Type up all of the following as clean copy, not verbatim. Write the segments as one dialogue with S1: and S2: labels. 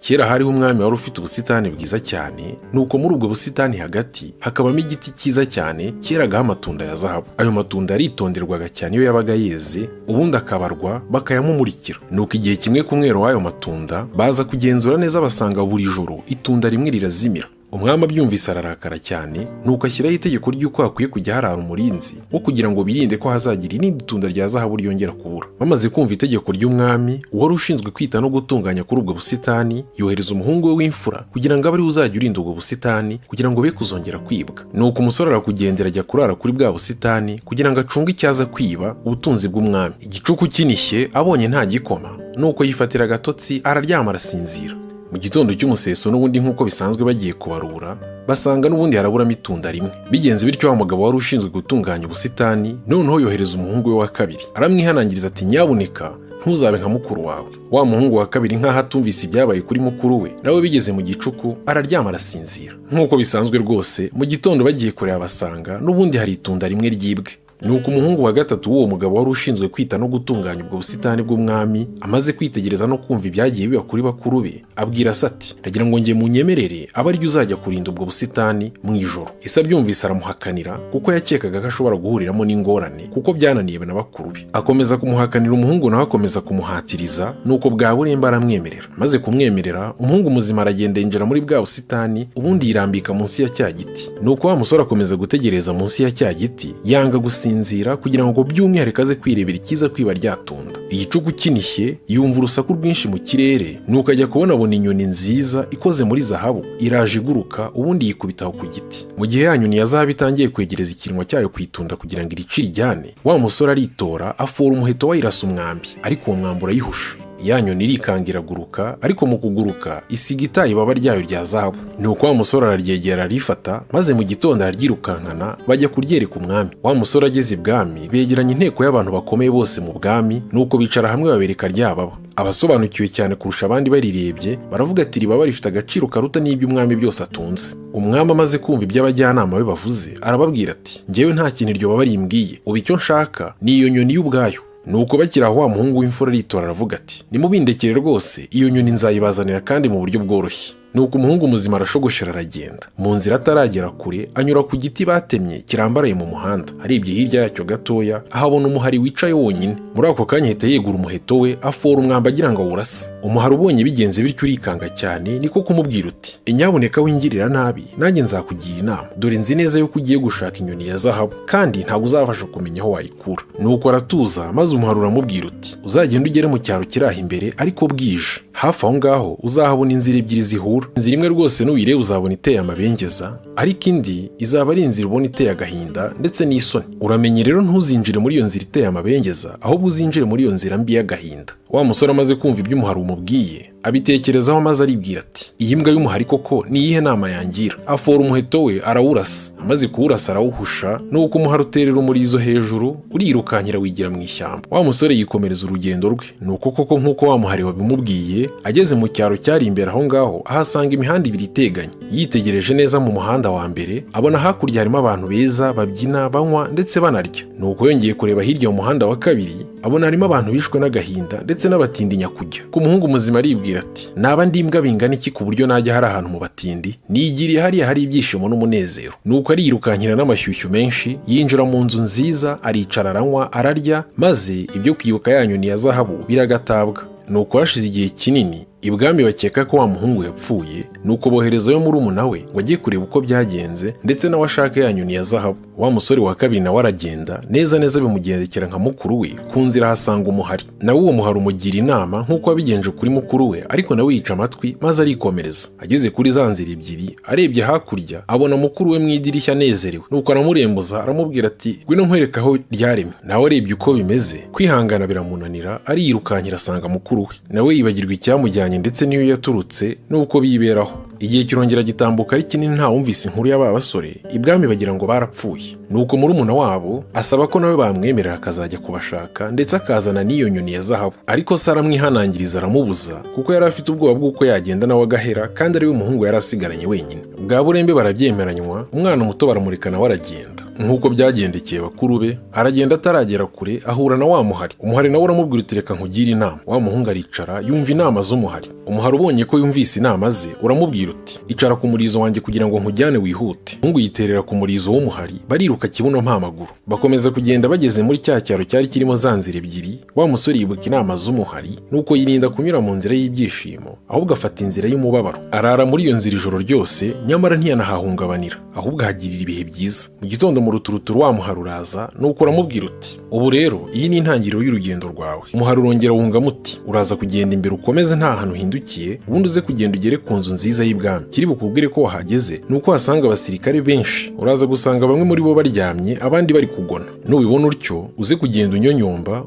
S1: Kera hariho umwami wari ufite ubusitani bwiza cyane, nuko muri ubwo busitani hagati hakabamo igiti cyiza cyane cyeragaho amatunda ya zahabu. Ayo matunda yaritonderwaga cyane iyo yabaga yeze, ubundi akabarwa bakayamumurikira. Nuko igihe kimwe ku mwero w'ayo matunda baza kugenzura neza basanga buri joro itunda rimwe rirazimira. Umwami abyumvise ararakara cyane, nuko ashyiraho itegeko ry'uko hakwiye kujya harara umurinzi wo kugira ngo birinde ko hazagira irindi tunda rya zahabu ryongera kubura. Bamaze kumva itegeko ry'umwami, uwari ushinzwe kwita no gutunganya kuri ubwo busitani yohereza umuhungu we w'imfura kugira ngo abe ariwe uzajya urinda ubwo busitani kugira ngo be kuzongera kwibwa. Nuko umusore arakugendera ajya kurara kuri bwa busitani kugira ngo acunge icyaza kwiba ubutunzi bw'umwami. Igicuku kinishye abonye nta gikoma, nuko yifatira agatotsi araryama arasinzira. Mu gitondo cy'umuseso n'ubundi nk'uko bisanzwe bagiye kubarura, basanga n'ubundi haraburamo itunda rimwe. Bigenze bityo wa mugabo wari ushinzwe gutunganya ubusitani noneho yohereza umuhungu we wa kabiri, aramwihanangiriza ati nyabuneka ntuzabe nka mukuru wawe. Wa muhungu wa kabiri nk'aho atumvise ibyabaye kuri mukuru we, nawe bigeze mu gicuku araryama arasinzira. Nk'uko bisanzwe rwose, mu gitondo bagiye kureba basanga n'ubundi hari itunda rimwe ryibwe. Nuko umuhungu wa gatatu w'uwo mugabo wari ushinzwe kwita no gutunganya ubwo busitani bw'umwami amaze kwitegereza no kumva ibyagiye biba kuri bakuru be, abwira se ati ndagira ngo njye munyemerere abe aryo uzajya kurinda ubwo busitani mu ijoro. Ese abyumvise aramuhakanira kuko yakekaga ko ashobora guhuriramo n'ingorane kuko byananiye na bakuru be. Akomeza kumuhakanira, umuhungu nawe akomeza kumuhatiriza, nuko bwa buremba aramwemerera. Maze kumwemerera, umuhungu muzima aragenda yinjira muri bwa busitani, ubundi yirambika munsi ya cya giti. Nuko wa musore akomeza gutegereza munsi ya cya giti, yanga gusinzira kugira ngo by'umwihariko aze kwirebera ikiza kwiba ryatunda. Igicuku kinishye yumva urusaku rwinshi mu kirere, nuko ajya kubona inyoni nziza ikoze muri zahabu iraje iguruka, ubundi yikubitaho ku giti. Mu gihe ya nyoni ya zahabu itangiye kwegereza ikinwa cyayo kwitunda kugira ngo irice irijyane, wa musore aritora afora umuheto wayirasa umwambi, ariko uwo mwambi urayihusha. Ya nyoni irikanga iraguruka, ariko mu kuguruka isiga itaye ibaba ryayo rya zahabu. Nuko wa musore araryegera arifata, maze mu gitondo araryirukankana bajya kuryereka umwami. Wa musore ageze ibwami begeranya inteko y'abantu bakomeye bose mu bwami, nuko bicara hamwe babereka rya baba. Abasobanukiwe cyane kurusha abandi barirebye baravuga ati iri baba rifite agaciro karuta n'iby'umwami byose atunze. Umwami amaze kumva iby'abajyanama be bavuze arababwira ati njyewe nta kintu iryo baba rimbwiye, ubu icyo nshaka ni iyo nyoni y'ubwayo. Nuko bakira aho wa muhungu w'imfura aritora aravuga ati nimubindekere rwose, iyo nyoni nzayibazanira kandi mu buryo bworoshye. Nuko umuhungu muzima arashogoshera aragenda. Mu nzira ataragera kure anyura ku giti batemye kirambaraye mu muhanda. Arebye hirya yacyo gatoya ahabona umuhari wicaye wonyine. Muri ako kanya ahita yegura umuheto we afora umwamba agira ngo awurase. Umuhari ubonye bigenze bityo urikanga cyane, niko kumubwira uti nyabuneka wingirira nabi nanjye nzakugira inama, dore nzi neza yuko ugiye gushaka inyoni ya zahabu kandi ntabwo uzabasha kumenya aho wayikura. Nuko aratuza, maze umuhari uramubwira uti uzagenda ugere mu cyaro kiri aho imbere ariko bwije. Hafi aho ngaho uzahabona inzira ebyiri zihura. Inzira imwe rwose nuyireba uzabona iteye amabengeza, ariko indi izaba ari inzira ubona iteye agahinda ndetse n'isoni. Uramenye rero ntuzinjire muri iyo nzira iteye amabengeza, ahubwo uzinjire muri iyo nzira mbi y'agahinda. Wa musore amaze kumva ibyo umuhari umubwiye abitekerezaho, maze aribwira ati iyi mbwa y'umuhari koko ni iyihe nama yangira. Afora umuheto we arawurasa, amaze kuwurasa arawuhusha, nuko umuhari uterera umurizo hejuru urirukankira wigira mu ishyamba. Wa musore yikomereza urugendo rwe. Nuko koko nk'uko wa muhari wabimubwiye, ageze mu cyaro cyari imbere aho ngaho ahasanga imihanda ibiri iteganye. Yitegereje neza mu muhanda wa mbere abona hakurya harimo abantu beza babyina banywa ndetse banarya. Nuko yongeye kureba hirya mu muhanda wa kabiri abona harimo abantu bishwe n'agahinda ndetse n'abatindi nyakujya. Ku muhungu muzima aribwira ati naba ndi imbwa bingana iki ku buryo najya hari ahantu mu batindi, nigiriye hariya hari ibyishimo n'umunezero. Nuko arirukankira n'amashyushyu menshi, yinjira mu nzu nziza aricara aranywa ararya, maze ibyo kwibuka ya nyoni ya zahabu biragatabwa. Nuko hashize igihe kinini ibwami bakeka ko wa muhungu yapfuye, nuko boherezayo murumuna we ngo ajye kureba uko byagenze ndetse nawe ashaka ya nyoni ya zahabu. Wa musore wa kabiri nawe aragenda neza neza bimugendekera nka mukuru we. Ku nzira ahasanga umuhari, nawe uwo muhari umugira inama nk'uko wabigenje kuri mukuru we, ariko nawe yica amatwi maze arikomereza. Ageze kuri za nzira ebyiri arebye hakurya abona mukuru we mu idirishya anezerewe, nuko aramurembuza aramubwira ati ngwino nkwereka aho ryaremye. Nawe arebye uko bimeze kwihangana biramunanira, ariyirukankira asanga mukuru we. Nawe yibagirwa icyamujyanye ndetse niyo yaturutse nuko biberaho. Igihe kirongera gitambuka ari kinini nta wumvise inkuru y'aba basore, ibwami bagira ngo barapfuye. Nuko murumuna wabo asaba ko nawe bamwemerera akazajya kubashaka ndetse akazana n'iyo nyoni ya zahabu, ariko se aramwihanangiriza aramubuza kuko yari afite ubwoba bw'uko yagenda nawe agahera kandi ari we muhungu yari asigaranye wenyine. Bwa burembe barabyemeranywa, umwana muto baramureka nawe aragenda. nk'uko byagendekeye bakuru be, aragenda ataragera kure ahura na wa muhari. Umuhari nawe uramubwira uti reka nkugire inama. Wa muhungu aricara yumva inama z'umuhari. Umuhari ubonye ko yumvise inama ze uramubwira uti icara ku murizo wanjye kugira ngo nkujyane wihute. Umuhungu yiterera ku murizo w'umuhari, bariruka kibuno nta maguru. Bakomeza kugenda bageze muri cya cyaro cyari kirimo za nzira ebyiri. Wa musore yibuka inama z'umuhari nuko yirinda kunyura mu nzira y'ibyishimo, ahubwo afata inzira y'umubabaro. Arara muri iyo nzira ijoro ryose, nyamara ntiyanahahungabanira, ahubwo ahagirira ibihe byiza. Mu gitondo mu ruturuturu wa muhari uraza, nuko uramubwira uti ubu rero iyi ni intangiriro y'urugendo rwawe. Umuhari urongera wungamo uti uraza kugenda imbere ukomeze nta hantu hindukiye, ubundi uze kugenda ugere ku nzu nziza y'ibwami. Kiri bukubwire ko wahageze nuko hasanga abasirikare benshi. Uraza gusanga bamwe muri bo baryamye, abandi bari kugona. Nubibona utyo uze kugenda unyonyomba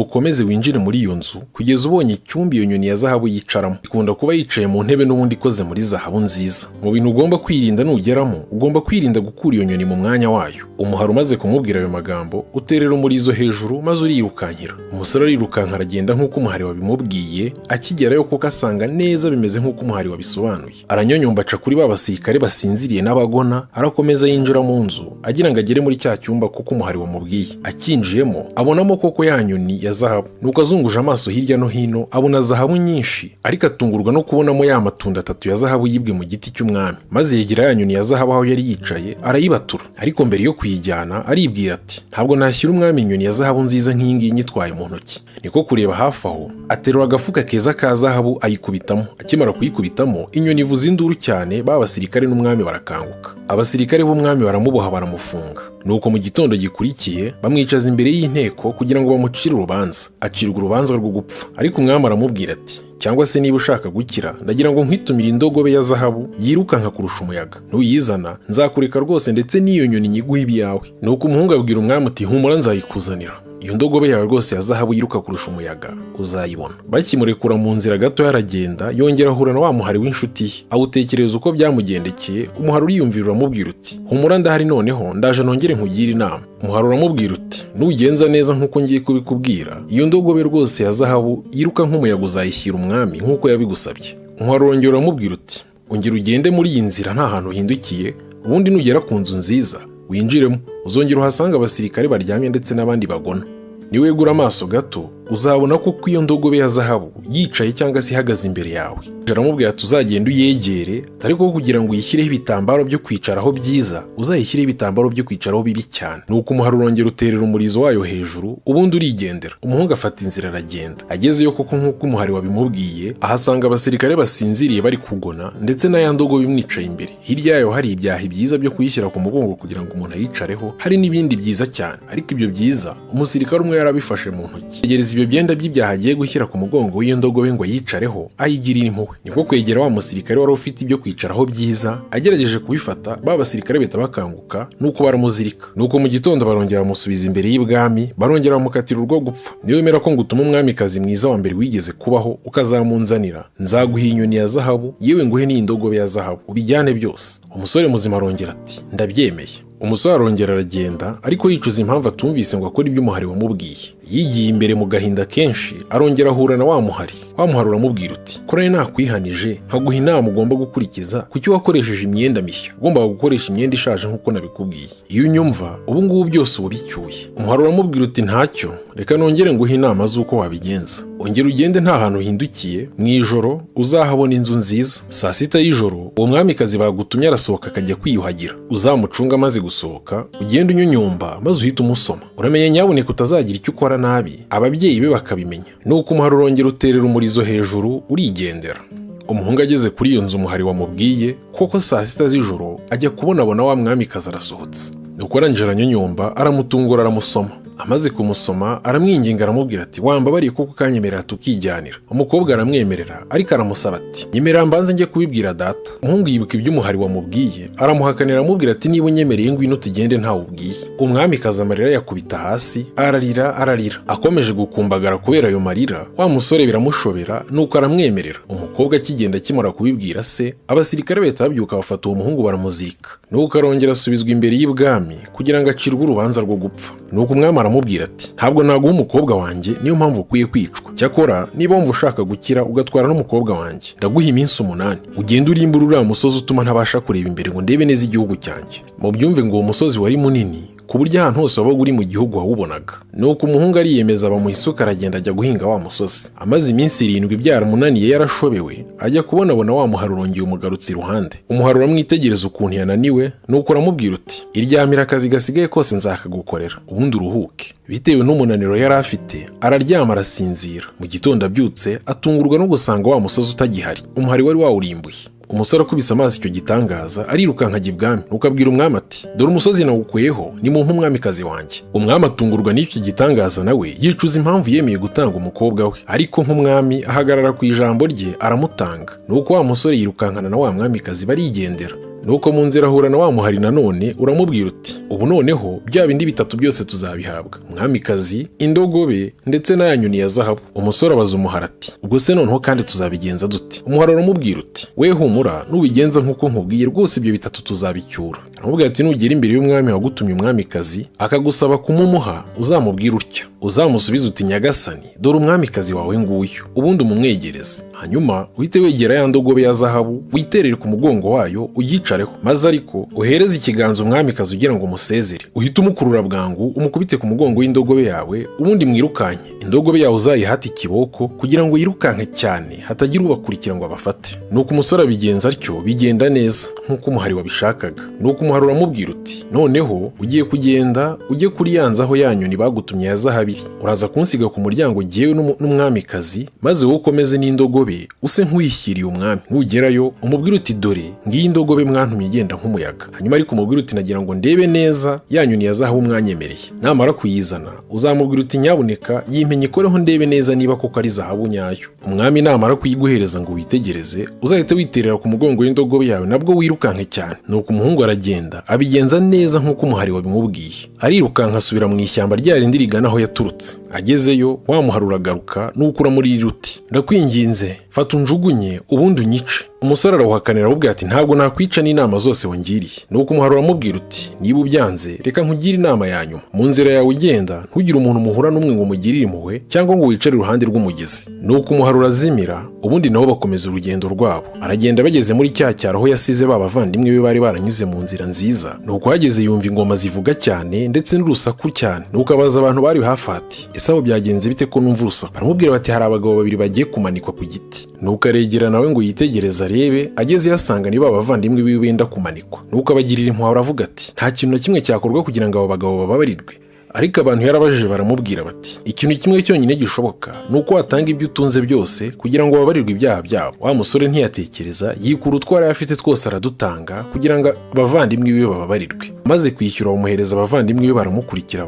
S1: ukomeze winjire muri iyo nzu kugeza ubonye icyumba iyo nyoni ya zahabu yicaramo. Ikunda kuba yicaye mu ntebe n'ubundi ikoze muri zahabu nziza. Mu bintu ugomba kwirinda nugeramo, ugomba kwirinda gukura iyo nyoni mu mwanya wayo. Umuhari umaze kumubwira ayo magambo, uterera umurizo hejuru maze urirukankira. Umusore arirukanka aragenda nk'uko umuhari wabimubwiye. Akigerayo kuko asanga neza bimeze nk'uko umuhari wabisobanuye. Aranyonyomba aca kuri ba basirikare basinziriye n'abagona, arakomeza yinjira mu nzu agira ngo agere muri cya cyumba kuko umuhari wamubwiye. Akinjiyemo abonamo koko ya nyoni ya zahabu. Nuko azunguje amaso hirya no hino abona zahabu nyinshi, ariko atungurwa no kubonamo ya matunda 3 ya zahabu yibwe mu giti cy'umwami. Maze yegera ya nyoni ya zahabu aho yari yicaye arayibatura, ariko mbere yo kuyijyana aribwira ati ntabwo nashyira umwami inyoni ya zahabu nziza nk'iyi ngiyi nyitwaye mu ntoki. Niko kureba hafi aho aterura agafuka keza ka zahabu ayikubitamo. Akimara kuyikubitamo inyoni ivuza induru cyane, ba basirikare n'umwami barakanguka. Abasirikare b'umwami baramuboha baramufunga. Nuko mu gitondo gikurikiye bamwicaza imbere y'inteko kugira ngo bamucire urubanza. Acirwa urubanza rwo gupfa, ariko umwami aramubwira ati cyangwa se niba ushaka gukira ndagira ngo nkwitumire indogobe ya zahabu yirukanka kurusha umuyaga. Ntuyizana nzakureka rwose, ndetse n'iyo nyoni nyiguha ibiyawe. Nuko umuhungu abwira umwami ati humura nzayikuzanira. Iyo ndogobe yawe rwose ya zahabu yiruka kurusha umuyaga uzayibona. Bakimurekura mu nzira gato yaragenda, yongera ahura na wa muhari w'inshuti ye. Awutekereza uko byamugendekeye. Umuhari uriyumvira uramubwira uti humura ndahari, noneho ndaje nongere nkugire inama. Umuhari uramubwira uti nugenza neza nk'uko ngiye kubikubwira, iyo ndogobe rwose ya zahabu yiruka nk'umuyaga uzayishyira umwami nk'uko yabigusabye. Umuhari urongera uramubwira uti ongera ugende muri iyi nzira nta hantu hindukiye, ubundi nugera ku nzu nziza winjiremo, uzongera uhasanga abasirikare baryamye ndetse n'abandi bagona. Niwegura amaso gato uzabona ko iyo ndogobe ya zahabu yicaye cyangwa se ihagaze imbere yawe. Aramubwira ati uzagenda uyegere, ariko kugira ngo uyishyireho ibitambaro byo kwicaraho byiza, uzayishyireho ibitambaro byo kwicaraho bibi cyane. Nuko umuhari urongera uterera umurizo wayo hejuru, ubundi urigendera. Umuhungu afata inzira aragenda. Agezeyo koko nk'uko umuhari wabimubwiye, ahasanga abasirikare basinziriye bari kugona, ndetse na ya ndogobe imwicaye imbere. Hirya yayo hari ibyahi byiza byo kuyishyira ku mugongo kugira ngo umuntu ayicareho, hari n'ibindi byiza cyane. Ariko ibyo byiza umusirikare umwe yarabifashe mu ntoki. Yegereza ibyo byenda by'ibyaha agiye gushyira ku mugongo w'iyo ndogobe ngo yicareho, ayigirira impuhwe. Niko kwegera wa musirikare wari ufite ibyo kwicaraho byiza, agerageje kubifata, ba basirikare bita bakanguka, nuko baramuzirika. Nuko mu gitondo barongera bamusubiza imbere y'ibwami, barongera bamukatira urwo gupfa. Niwemera ko ngutuma umwamikazi mwiza wa mbere wigeze kubaho ukazamunzanira, nzaguha inyoni ya zahabu, yewe nguhe n'iyi ndogobe ya zahabu, ubijyane byose. Umusore muzima arongera ati ndabyemeye. Umusore arongera aragenda, ariko yicuza impamvu atumvise ngo akore ibyo umuhari wamubwiye. Yigiye imbere mu gahinda kenshi, arongera ahura na wa muhari. Wa muhari uramubwira uti korane nakwihanije nkaguha inama ugomba gukurikiza, kuki wakoresheje imyenda mishya, ugomba gukoresha imyenda ishaje nk'uko nabikubwiye. Iyo unyumva ubu ngubu byose ubicyuye. Umuhari uramubwira uti ntacyo, reka nongere nguhe inama z'uko wabigenza. Ongera ugende nta hantu hindukiye, mu ijoro uzahabona inzu nziza. Saa 6 y'ijoro uwo mwamikazi bagutumye arasohoka akajya kwiyuhagira. Uzamucunga maze gusohoka, ugenda unyonyomba maze uhita umusoma. Uramenye nyaboneka utazagira icyo ukora nabi, ababyeyi be bakabimenya. Nuko umuhari urongera uterera umurizo hejuru urigendera. Umuhungu ageze kuri iyo nzu umuhari wamubwiye, koko saa 6 z'ijoro ajya kubonabona wa mwamikazi arasohotse. Nuko arangije aranyonyomba aramutungura aramusoma. Amaze kumusoma aramwinginga aramubwira ati wambabariye kuko kanyemerera tukijyanira. Umukobwa aramwemerera, ariko aramusaba ati nyemerera mbanze njye kubibwira data. Umuhungu yibuka ibyo umuhari wamubwiye, aramuhakanira aramubwira ati niba unyemereye ngwino tugende ntawe ubwiye. Umwamikazi amarira yakubita hasi, ararira. Akomeje gukumbagara kubera ayo marira, wa musore biramushobera, nuko aramwemerera. Umukobwa akigenda akimara kubibwira se, abasirikare bahita babyuka bafata uwo muhungu baramuzika. Nuko arongera asubizwa imbere y'ibwami kugira ngo acirwe urubanza rwo gupfa. Nuko umwami aramubwira ati ntabwo naguha umukobwa wanjye, niyo mpamvu ukwiye kwicwa. Cyakora niba wumva ushaka gukira ugatwara n'umukobwa wanjye, ndaguha iminsi 8 ugenda urimbura uriya musozi utuma ntabasha kureba imbere ngo ndebe neza igihugu cyanjye. Mu byumve ngo uwo musozi wari munini ku buryo ahantu hose wabaga uri mu gihugu wawubonaga. Nuko umuhungu ariyemeza bamuha isuka aragenda ajya guhinga wa musozi. Amaze iminsi 7 byaramunaniye yarashobewe, ajya kubonabona wa muharo urongeye umugarutse iruhande. Umuharo uramwitegereza ukuntu yananiwe, nuko uramubwira uti iryamira akazi gasigaye kose nzakagukorera ubundi uruhuke. Bitewe n'umunaniro yari afite araryama arasinzira. Mu gitondo abyutse atungurwa no gusanga wa musozi utagihari, umuhari wari wawurimbuye. Umusore akubise amaso icyo gitangaza arirukanka ajya ibwami, nuko abwira umwami ati dore umusozi nawukuyeho, ni mu umwamikazi wanjye. Umwami atungurwa n'icyo gitangaza, nawe yicuza impamvu yemeye gutanga umukobwa we, ariko nk'umwami ahagarara ku ijambo rye aramutanga. Nuko wa musore yirukankana na wa mwamikazi barigendera. Nuko mu nzira ahura na wa muhari nanone uramubwira uti ubu noneho bya bindi 3 byose tuzabihabwa, umwamikazi, indogobe ndetse na ya nyoni ya zahabu. Umusore abaza umuhari ati ubwo se noneho kandi tuzabigenza dute? Umuhari uramubwira uti we humura, nubigenza nk'uko nkubwiye rwose ibyo 3 tuzabicyura. Aramubwira ati nugera imbere y'umwami wagutumye umwamikazi akagusaba kumumuha, uzamubwira utya, uzamusubiza uti nyagasani dore umwamikazi wawe nguyu, ubundi umumwegereze. Hanyuma uhite wegera ya ndogobe ya zahabu witerere ku mugongo wayo uyicareho, maze ariko uhereze ikiganza umwamikazi ugira ngo umusezere. Uhite umukurura bwangu umukubite ku mugongo w'indogobe yawe, ubundi mwirukanye. Indogobe yawe uzayihata ikiboko kugira ngo yirukanke cyane hatagira ubakurikira ngo abafate. Nuko umusore abigenza atyo, bigenda neza nk'uko umuhari wabishakaga. Nuko umuhari uramubwira uti noneho ugiye kugenda ujye kuri yanzaho ya nyoni bagutumye ya zahabiri, uraza kunsiga ku muryango ngewe n'umwamikazi, maze wowe ukomeze n'indogobe use nk'uyishyiriye umwami. Nugerayo umubwire uti dore ngiyi indogobe mwantumye igenda nk'umuyaga. Hanyuma ariko umubwire uti nagira ngo ndebe neza ya nyoni ya zahabu mwanyemereye. Namara kuyizana uzamubwira uti nyabuneka yimpenye ikoreho ndebe neza niba koko ari zahabu nyayo. Umwami namara kuyiguhereza ngo witegereze, uzahite witerera ku mugongo w'indogobe yawe nabwo wirukanke cyane. Nuko umuhungu aragenda abigenza neza nk'uko umuhari wabimubwiye. Arirukanka asubira mu ishyamba rya rindi rigana aho yaturutse. Agezeyo wa muhari uragaruka, nuko uramurira uti ndakwinginze fata unjugunye ubundi unyice. Umusore arawuhakanira ahubwo ati ntabwo nakwica n'inama zose wongiriye. Nuko umuhari uramubwira uti niba ubyanze reka nkugire inama ya nyuma. Mu nzira yawe ugenda ntugire umuntu muhura n'umwe ngo mugirire impuhwe cyangwa ngo wicare iruhande rw'umugezi. Nuko umuhari urazimira, ubundi nabo bakomeza urugendo rwabo. Aragenda bageze muri cya cyaro aho yasize bavandimwe be bari baranyuze mu nzira nziza. Nuko hageze yumva ingoma zivuga cyane ndetse n'urusaku cyane. Nuko abaza abantu bari hafi ati ese aho byagenze bite ko numva urusaku? Baramubwira bati hari abagabo 2 bagiye kumanikwa ku giti. Nuko aregera nawe ngo yitegereza arebe, ageze yasanga niba abavandimwe biwe benda kumanikwa. Nuko abagirira impuhwe aravuga ati nta kintu na kimwe cyakorwa kugira ngo abo bagabo bababarirwe. Ariko abantu yarabajije baramubwira bati ikintu kimwe cyonyine gishoboka nuko watanga ibyo utunze byose kugira ngo babarirwe ibyaha byabo. Wa musore ntiyatekereza, yikura utwara afite twose aradutanga kugira ngo abavandimwe biwe bababarirwe. Maze kwishyura bamuhereza abavandimwe be baramukurikira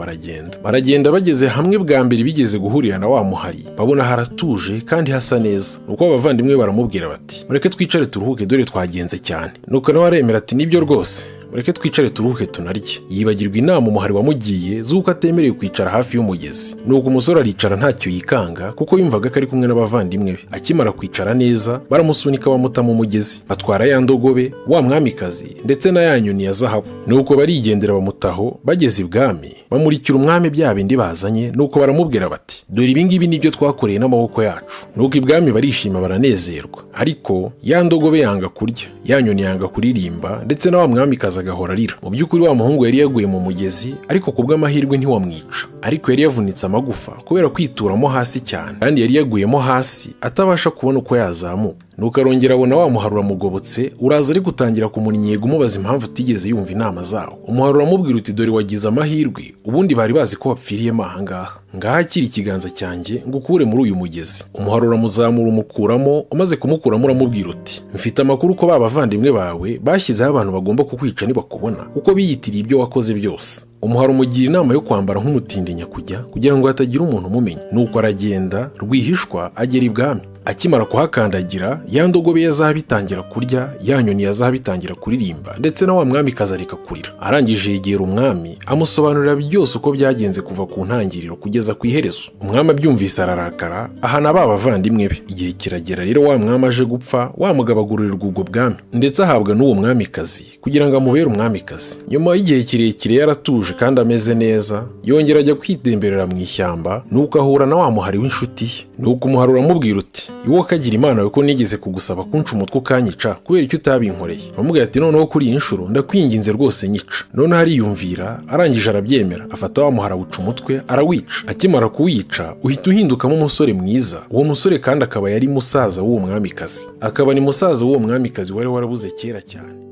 S1: baragenda bageze hamwe bwa mbere bigeze guhurira na wa muhari, babona haratuje kandi hasa neza. Nuko abavandimwe baramubwira bati mureke twicare turuhuke dore twagenze cyane. Nuko nawe aremera ati nibyo rwose mureke twicare turuhuke tunarye. Yibagirwa inama umuhari wamugiye zuko atemerewe kwicara hafi y'umugezi. Nuko umusore aricara ntacyo yikanga kuko yumvaga ko ari kumwe n'abavandimwe be. Akimara kwicara neza baramusunika bamuta mu mugezi, batwara ya ndogobe, wa mwamikazi ndetse na ya nyoni ya zahabu. Nuko barigendera bamutaho. Bageze ibwami bamurikira umwami bya bindi bazanye. Nuko baramubwira bati dore ibi ngibi nibyo twakoreye n'amaboko yacu. Nuko ibwami barishima baranezerwa, ariko ya ndogobe yanga kurya, ya nyoni yanga kuririmba ndetse na wa mwamikazi agahora arira. Mu by'ukuri wa muhungu yari yaguye mu mugezi, ariko kubw'amahirwe ntiwamwica, ariko yari yavunitse amagufa kubera kwituramo hasi cyane, kandi yari yaguyemo hasi atabasha kubona uko yazamuka. Nuko arongera abona wa muhari uramugobotse, uraza ari gutangira kumunnyega umubaza impamvu utigeze yumva inama zawo. Umuhari uramubwira uti dore wagize amahirwe, ubundi bari bazi ko wapfiriyemo ahangaha. Ngaha kiri ikiganza cyanjye ngo ukure muri uyu mugezi. Umuhari uramuzamura umukuramo, umaze kumukuramo uramubwira uti mfite amakuru ko bavandimwe bawe bashyizeho abantu bagomba kukwica nibakubona kuko biyitiriye ibyo wakoze byose. Umuhari umugira inama yo kwambara nk'umutindi nyakujya kugira ngo hatagira umuntu umumenya. Nuko aragenda rwihishwa agera ibwami. akimara kuhakandagira ya ndogobe yazabitangira kurya, ya nyoni yazabitangira kuririmba, ndetse na wa mwamikazi areka kurira. Arangije yegera umwami amusobanurira byose uko byagenze kuva ku ntangiriro kugeza ku iherezo. Umwami abyumvise ararakara, ahana ba bavandimwe be. Igihe kiragera rero wa mwami aje gupfa, wa mugabo agururirwa ubwo bwami, ndetse ahabwa n'uwo mwamikazi kugira ngo amubere umwamikazi. Nyuma y'igihe kirekire yaratuje kandi ameze neza, yongera ajya kwitemberera mu ishyamba, nuko ahura na wa muhari w'inshuti ye. Nuko umuhari uramubwira uti, iwo kagira Imana we ko nigeze kugusaba kunca umutwe ukanyica kubera icyo utabinkoreye. Aramubwira ati, noneho kuri iyi nshuro ndakwinginze rwose nyica. Noneho ariyumvira, arangije arabyemera, afata wa muhari awuca umutwe arawica. Akimara kuwica uhita uhindukamo umusore mwiza. Uwo musore kandi akaba yari musaza w'uwo mwamikazi, akaba ni musaza w'uwo mwamikazi wari warabuze kera cyane.